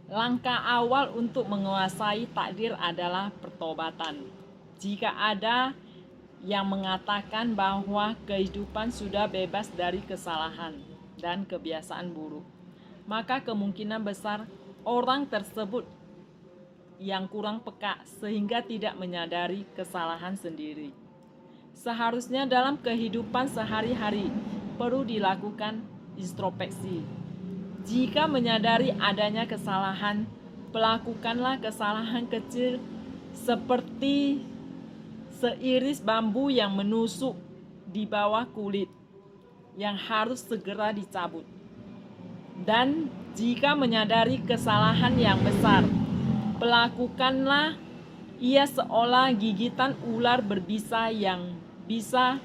Langkah awal untuk menguasai takdir adalah pertobatan. Jika ada yang mengatakan bahwa kehidupan sudah bebas dari kesalahan dan kebiasaan buruk, maka kemungkinan besar orang tersebut yang kurang peka sehingga tidak menyadari kesalahan sendiri. Seharusnya dalam kehidupan sehari-hari perlu dilakukan introspeksi. Jika menyadari adanya kesalahan, lakukanlah kesalahan kecil seperti seiris bambu yang menusuk di bawah kulit yang harus segera dicabut. Dan jika menyadari kesalahan yang besar, lakukanlah ia seolah gigitan ular berbisa yang bisa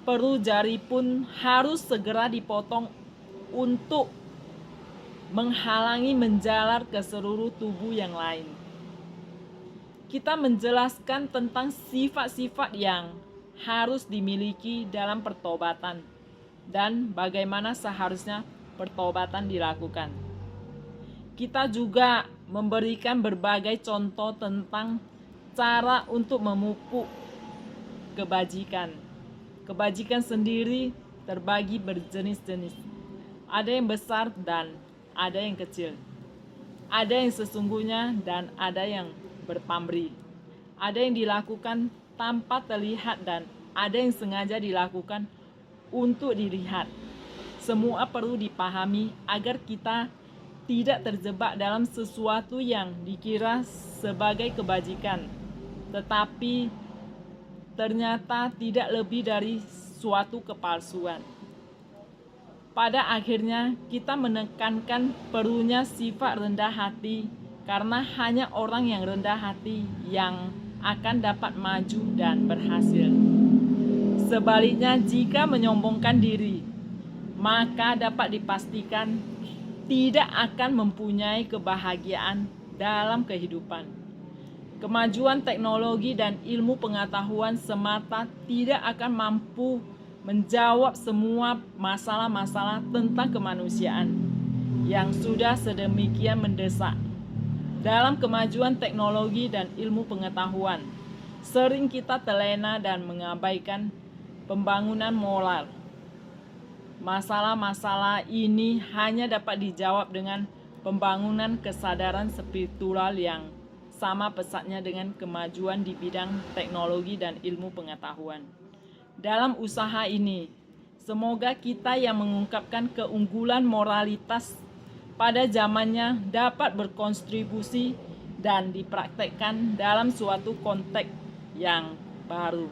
perlu jari pun harus segera dipotong untuk menghalangi menjalar ke seluruh tubuh yang lain. Kita menjelaskan tentang sifat-sifat yang harus dimiliki dalam pertobatan dan bagaimana seharusnya pertobatan dilakukan. Kita juga memberikan berbagai contoh tentang cara untuk memupuk kebajikan. Kebajikan sendiri terbagi berjenis-jenis. Ada yang besar dan ada yang kecil. Ada yang sesungguhnya dan ada yang berpamrih. Ada yang dilakukan tanpa terlihat dan ada yang sengaja dilakukan untuk dilihat. Semua perlu dipahami agar kita tidak terjebak dalam sesuatu yang dikira sebagai kebajikan, tetapi ternyata tidak lebih dari suatu kepalsuan. Pada akhirnya, kita menekankan perlunya sifat rendah hati karena hanya orang yang rendah hati yang akan dapat maju dan berhasil. Sebaliknya, jika menyombongkan diri, maka dapat dipastikan tidak akan mempunyai kebahagiaan dalam kehidupan. Kemajuan teknologi dan ilmu pengetahuan semata tidak akan mampu menjawab semua masalah-masalah tentang kemanusiaan yang sudah sedemikian mendesak. Dalam kemajuan teknologi dan ilmu pengetahuan, sering kita terlena dan mengabaikan pembangunan moral. Masalah-masalah ini hanya dapat dijawab dengan pembangunan kesadaran spiritual yang sama pesatnya dengan kemajuan di bidang teknologi dan ilmu pengetahuan. Dalam usaha ini, semoga kita yang mengungkapkan keunggulan moralitas pada zamannya dapat berkontribusi dan dipraktekkan dalam suatu konteks yang baru.